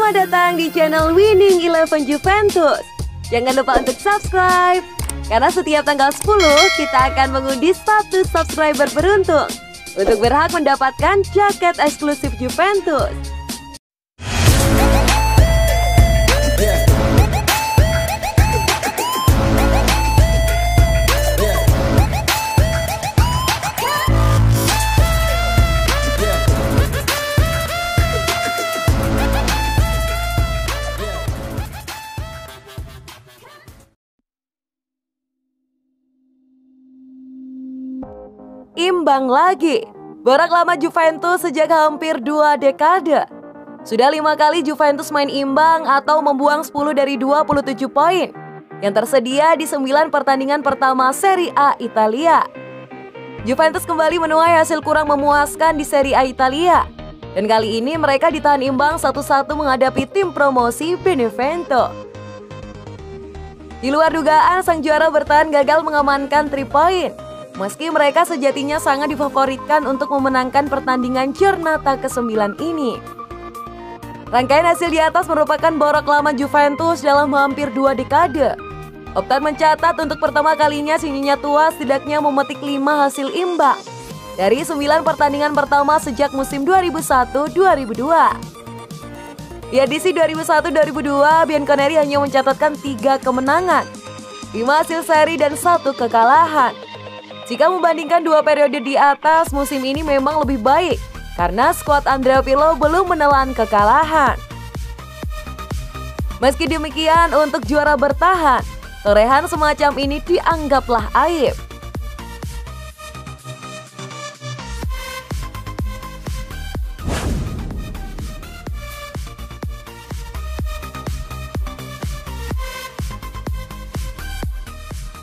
Selamat datang di channel Winning Eleven Juventus. Jangan lupa untuk subscribe, karena setiap tanggal 10 kita akan mengundi 1 subscriber beruntung untuk berhak mendapatkan jaket eksklusif Juventus. Imbang lagi. Borak lama Juventus sejak hampir 2 dekade. Sudah 5 kali Juventus main imbang atau membuang 10 dari 27 poin yang tersedia di 9 pertandingan pertama Serie A Italia. Juventus kembali menuai hasil kurang memuaskan di Serie A Italia, dan kali ini mereka ditahan imbang 1-1 menghadapi tim promosi Benevento. Di luar dugaan, sang juara bertahan gagal mengamankan 3 poin. Meski mereka sejatinya sangat difavoritkan untuk memenangkan pertandingan Giornata ke-9 ini. Rangkaian hasil di atas merupakan borak lama Juventus dalam hampir 2 dekade. Opta mencatat untuk pertama kalinya si Nyonya tua setidaknya memetik 5 hasil imbang dari 9 pertandingan pertama sejak musim 2001-2002. Di edisi 2001-2002, Bianconeri hanya mencatatkan 3 kemenangan, 5 hasil seri dan 1 kekalahan. Jika membandingkan 2 periode di atas, musim ini memang lebih baik karena skuad Andrea Pirlo belum menelan kekalahan. Meski demikian, untuk juara bertahan, torehan semacam ini dianggaplah aib.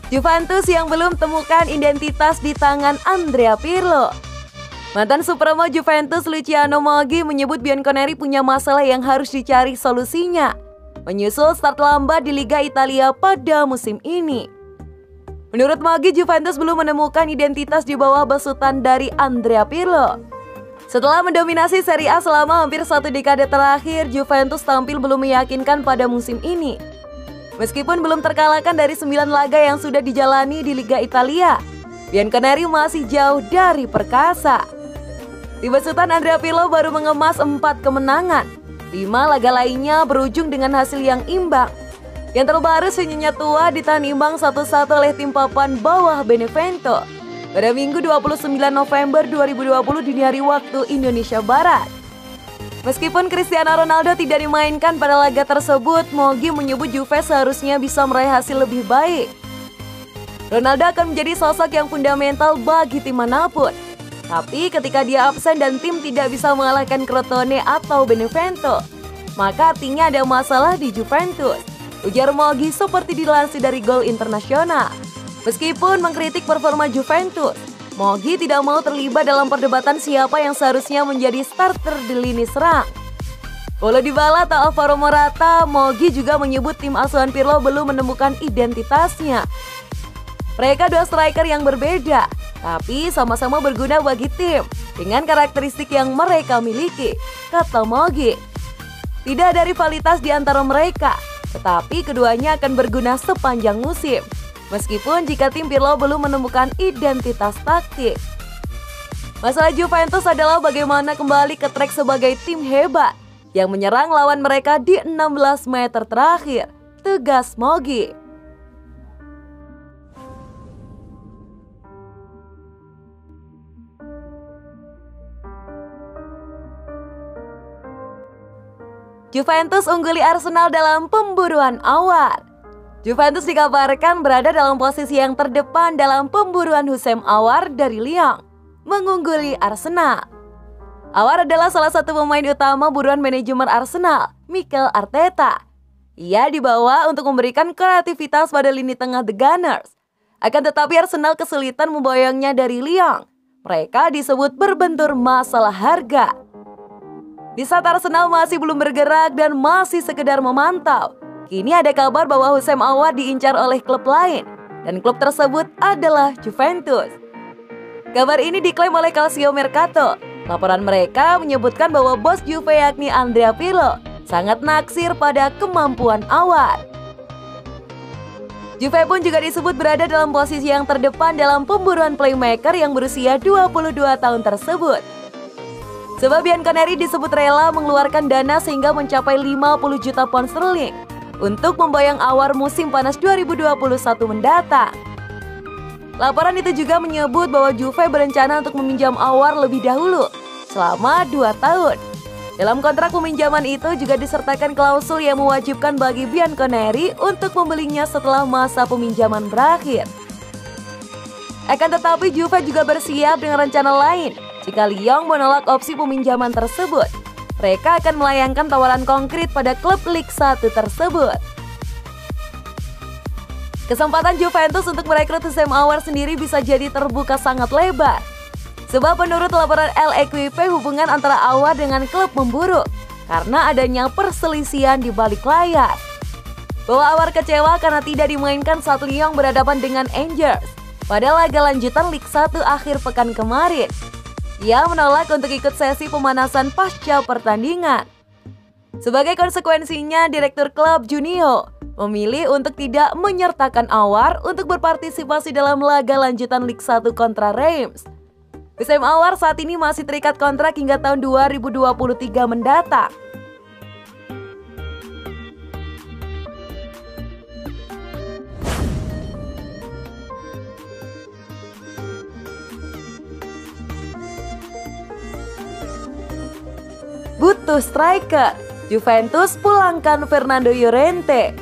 Juventus yang belum temukan identitas di tangan Andrea Pirlo. Mantan Supremo Juventus Luciano Moggi menyebut Bianconeri punya masalah yang harus dicari solusinya, menyusul start lambat di Liga Italia pada musim ini. Menurut Moggi, Juventus belum menemukan identitas di bawah besutan dari Andrea Pirlo. Setelah mendominasi Serie A selama hampir 1 dekade terakhir, Juventus tampil belum meyakinkan pada musim ini. Meskipun belum terkalahkan dari 9 laga yang sudah dijalani di Liga Italia, Bianconeri masih jauh dari perkasa. Di besutan Andrea Pirlo baru mengemas 4 kemenangan, 5 laga lainnya berujung dengan hasil yang imbang. Yang terbaru, si Nyonya tua ditahan imbang 1-1 oleh tim papan bawah Benevento pada Minggu 29 November 2020 dini hari waktu Indonesia Barat. Meskipun Cristiano Ronaldo tidak dimainkan pada laga tersebut, Moggi menyebut Juve seharusnya bisa meraih hasil lebih baik. Ronaldo akan menjadi sosok yang fundamental bagi tim manapun. Tapi ketika dia absen dan tim tidak bisa mengalahkan Crotone atau Benevento, maka artinya ada masalah di Juventus, ujar Moggi seperti dilansir dari Gol Internasional. Meskipun mengkritik performa Juventus, Moggi tidak mau terlibat dalam perdebatan siapa yang seharusnya menjadi starter di lini serang. Paulo Dybala atau Alvaro Morata, Moggi juga menyebut tim asuhan Pirlo belum menemukan identitasnya. Mereka 2 striker yang berbeda, tapi sama-sama berguna bagi tim dengan karakteristik yang mereka miliki, kata Moggi. Tidak ada rivalitas di antara mereka, tetapi keduanya akan berguna sepanjang musim. Meskipun jika tim Pirlo belum menemukan identitas taktik. Masalah Juventus adalah bagaimana kembali ke trek sebagai tim hebat yang menyerang lawan mereka di 16 meter terakhir, tegas Moggi. Juventus ungguli Arsenal dalam pemburuan awal. Juventus dikabarkan berada dalam posisi yang terdepan dalam pemburuan Houssem Aouar dari Lyon, mengungguli Arsenal. Aouar adalah salah satu pemain utama buruan manajemen Arsenal, Mikel Arteta. Ia dibawa untuk memberikan kreativitas pada lini tengah The Gunners. Akan tetapi Arsenal kesulitan memboyongnya dari Lyon. Mereka disebut berbentur masalah harga. Di saat Arsenal masih belum bergerak dan masih sekedar memantau, kini ada kabar bahwa Houssem Aouar diincar oleh klub lain, dan klub tersebut adalah Juventus. Kabar ini diklaim oleh Calcio Mercato. Laporan mereka menyebutkan bahwa bos Juve yakni Andrea Pirlo sangat naksir pada kemampuan Awar. Juve pun juga disebut berada dalam posisi yang terdepan dalam pemburuan playmaker yang berusia 22 tahun tersebut. Sebab Bianconeri disebut rela mengeluarkan dana sehingga mencapai 50 juta pound sterling untuk membayang Awar musim panas 2021 mendatang. Laporan itu juga menyebut bahwa Juve berencana untuk meminjam Awar lebih dahulu selama 2 tahun. Dalam kontrak peminjaman itu juga disertakan klausul yang mewajibkan bagi Bianconeri untuk membelinya setelah masa peminjaman berakhir. Akan tetapi Juve juga bersiap dengan rencana lain. Jika Lyon menolak opsi peminjaman tersebut, mereka akan melayangkan tawaran konkret pada klub Ligue 1 tersebut. Kesempatan Juventus untuk merekrut Sam Awar sendiri bisa jadi terbuka sangat lebar. Sebab menurut laporan L'Equipe, hubungan antara Awar dengan klub memburuk karena adanya perselisihan di balik layar. Bahwa Awar kecewa karena tidak dimainkan saat Lyon berhadapan dengan Angers pada laga lanjutan Ligue 1 akhir pekan kemarin. Ia menolak untuk ikut sesi pemanasan pasca pertandingan. Sebagai konsekuensinya, Direktur klub Juninho memilih untuk tidak menyertakan Awar untuk berpartisipasi dalam laga lanjutan Ligue 1 kontra Reims. Sam Awar saat ini masih terikat kontrak hingga tahun 2023 mendatang. Butuh striker, Juventus pulangkan Fernando Llorente.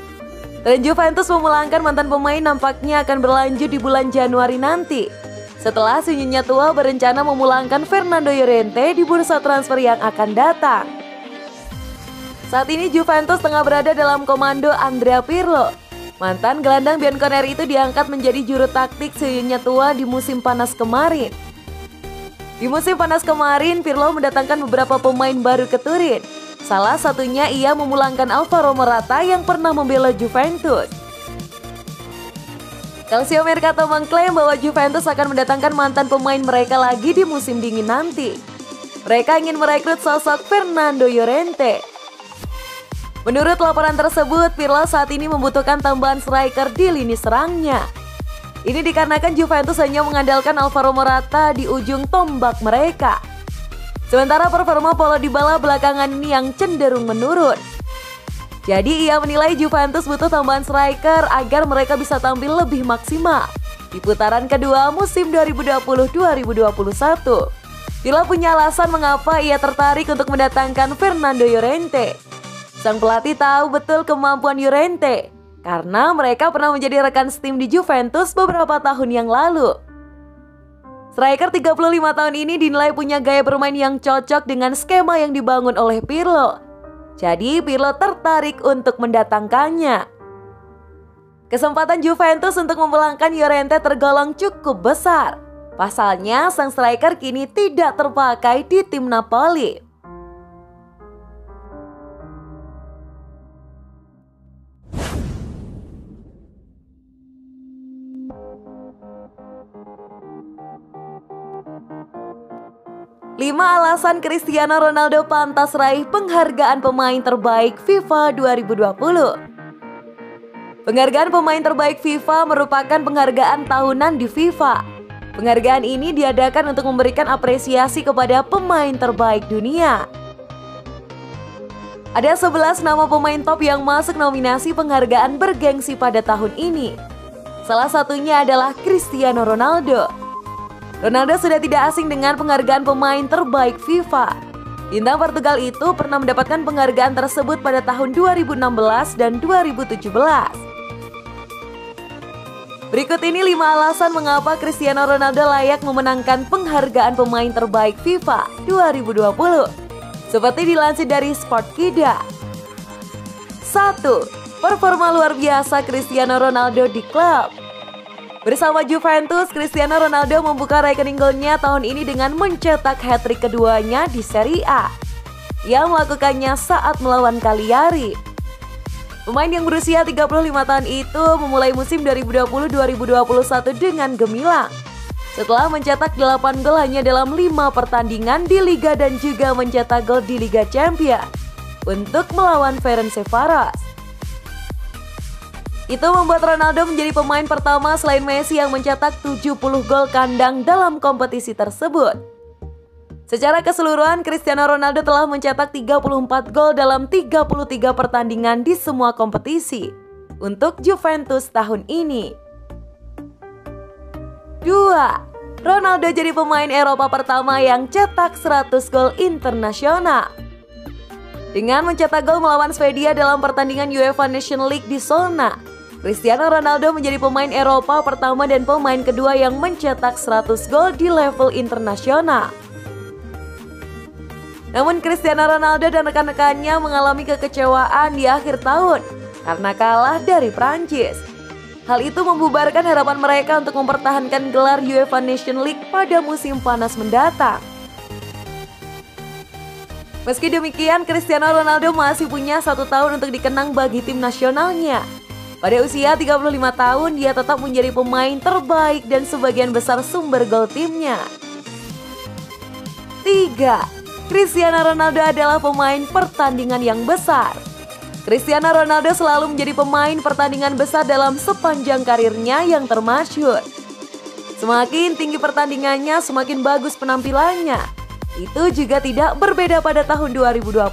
Tren Juventus memulangkan mantan pemain nampaknya akan berlanjut di bulan Januari nanti. Setelah Sinyonya tua berencana memulangkan Fernando Llorente di bursa transfer yang akan datang. Saat ini Juventus tengah berada dalam komando Andrea Pirlo. Mantan gelandang Bianconeri itu diangkat menjadi juru taktik Sinyonya tua di musim panas kemarin. Di musim panas kemarin, Pirlo mendatangkan beberapa pemain baru ke Turin. Salah satunya ia memulangkan Alvaro Morata yang pernah membela Juventus. Calcio Mercato mengklaim bahwa Juventus akan mendatangkan mantan pemain mereka lagi di musim dingin nanti. Mereka ingin merekrut sosok Fernando Llorente. Menurut laporan tersebut, Pirlo saat ini membutuhkan tambahan striker di lini serangnya. Ini dikarenakan Juventus hanya mengandalkan Alvaro Morata di ujung tombak mereka. Sementara performa Paulo Dybala belakangan ini yang cenderung menurun. Jadi ia menilai Juventus butuh tambahan striker agar mereka bisa tampil lebih maksimal di putaran kedua musim 2020-2021. Pirlo punya alasan mengapa ia tertarik untuk mendatangkan Fernando Llorente. Sang pelatih tahu betul kemampuan Llorente karena mereka pernah menjadi rekan setim di Juventus beberapa tahun yang lalu. Striker 35 tahun ini dinilai punya gaya bermain yang cocok dengan skema yang dibangun oleh Pirlo. Jadi Pirlo tertarik untuk mendatangkannya. Kesempatan Juventus untuk memulangkan Llorente tergolong cukup besar. Pasalnya sang striker kini tidak terpakai di tim Napoli. Lima alasan Cristiano Ronaldo pantas raih penghargaan pemain terbaik FIFA 2020. Penghargaan pemain terbaik FIFA merupakan penghargaan tahunan di FIFA. Penghargaan ini diadakan untuk memberikan apresiasi kepada pemain terbaik dunia. Ada 11 nama pemain top yang masuk nominasi penghargaan bergengsi pada tahun ini. Salah satunya adalah Cristiano Ronaldo. Ronaldo sudah tidak asing dengan penghargaan pemain terbaik FIFA. Bintang Portugal itu pernah mendapatkan penghargaan tersebut pada tahun 2016 dan 2017. Berikut ini 5 alasan mengapa Cristiano Ronaldo layak memenangkan penghargaan pemain terbaik FIFA 2020. Seperti dilansir dari Sportkida. 1. Performa luar biasa Cristiano Ronaldo di klub. Bersama Juventus, Cristiano Ronaldo membuka rekening golnya tahun ini dengan mencetak hat-trick keduanya di Serie A. Ia melakukannya saat melawan Cagliari. Pemain yang berusia 35 tahun itu memulai musim 2020-2021 dengan gemilang. Setelah mencetak 8 gol hanya dalam 5 pertandingan di Liga dan juga mencetak gol di Liga Champions. untuk melawan Ferencvaros. Itu membuat Ronaldo menjadi pemain pertama selain Messi yang mencetak 70 gol kandang dalam kompetisi tersebut. Secara keseluruhan, Cristiano Ronaldo telah mencetak 34 gol dalam 33 pertandingan di semua kompetisi untuk Juventus tahun ini. 2. Ronaldo jadi pemain Eropa pertama yang cetak 100 gol internasional. Dengan mencetak gol melawan Swedia dalam pertandingan UEFA Nations League di Solna, Cristiano Ronaldo menjadi pemain Eropa pertama dan pemain kedua yang mencetak 100 gol di level internasional. Namun Cristiano Ronaldo dan rekan-rekannya mengalami kekecewaan di akhir tahun karena kalah dari Prancis. Hal itu membubarkan harapan mereka untuk mempertahankan gelar UEFA Nations League pada musim panas mendatang. Meski demikian, Cristiano Ronaldo masih punya 1 tahun untuk dikenang bagi tim nasionalnya. Pada usia 35 tahun, dia tetap menjadi pemain terbaik dan sebagian besar sumber gol timnya. 3. Cristiano Ronaldo adalah pemain pertandingan yang besar. Cristiano Ronaldo selalu menjadi pemain pertandingan besar dalam sepanjang karirnya yang termasyhur. Semakin tinggi pertandingannya, semakin bagus penampilannya. Itu juga tidak berbeda pada tahun 2020.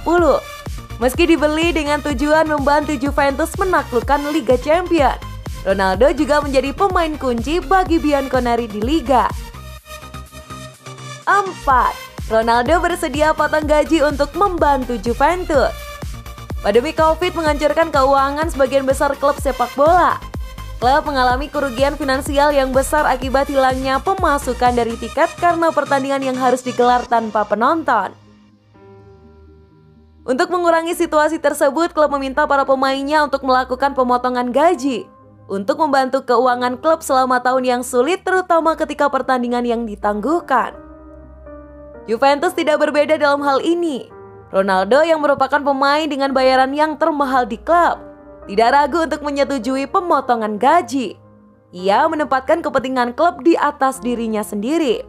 Meski dibeli dengan tujuan membantu Juventus menaklukkan Liga Champions, Ronaldo juga menjadi pemain kunci bagi Bianconeri di Liga. 4. Ronaldo bersedia potong gaji untuk membantu Juventus. Pandemi Covid menghancurkan keuangan sebagian besar klub sepak bola. Klub mengalami kerugian finansial yang besar akibat hilangnya pemasukan dari tiket karena pertandingan yang harus digelar tanpa penonton. Untuk mengurangi situasi tersebut, klub meminta para pemainnya untuk melakukan pemotongan gaji untuk membantu keuangan klub selama tahun yang sulit, terutama ketika pertandingan yang ditangguhkan. Juventus tidak berbeda dalam hal ini. Ronaldo yang merupakan pemain dengan bayaran yang termahal di klub tidak ragu untuk menyetujui pemotongan gaji. Ia menempatkan kepentingan klub di atas dirinya sendiri.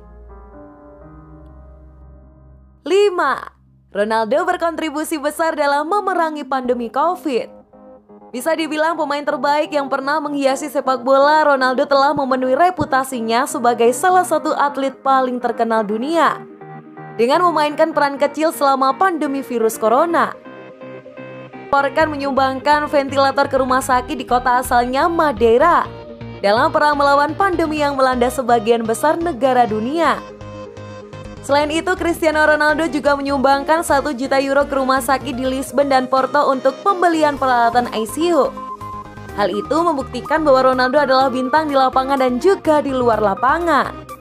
5. Ronaldo berkontribusi besar dalam memerangi pandemi Covid. Bisa dibilang pemain terbaik yang pernah menghiasi sepak bola, Ronaldo telah memenuhi reputasinya sebagai salah satu atlet paling terkenal dunia dengan memainkan peran kecil selama pandemi virus corona. Dilaporkan menyumbangkan ventilator ke rumah sakit di kota asalnya, Madeira, dalam perang melawan pandemi yang melanda sebagian besar negara dunia. Selain itu, Cristiano Ronaldo juga menyumbangkan 1 juta euro ke rumah sakit di Lisbon dan Porto untuk pembelian peralatan ICU. Hal itu membuktikan bahwa Ronaldo adalah bintang di lapangan dan juga di luar lapangan.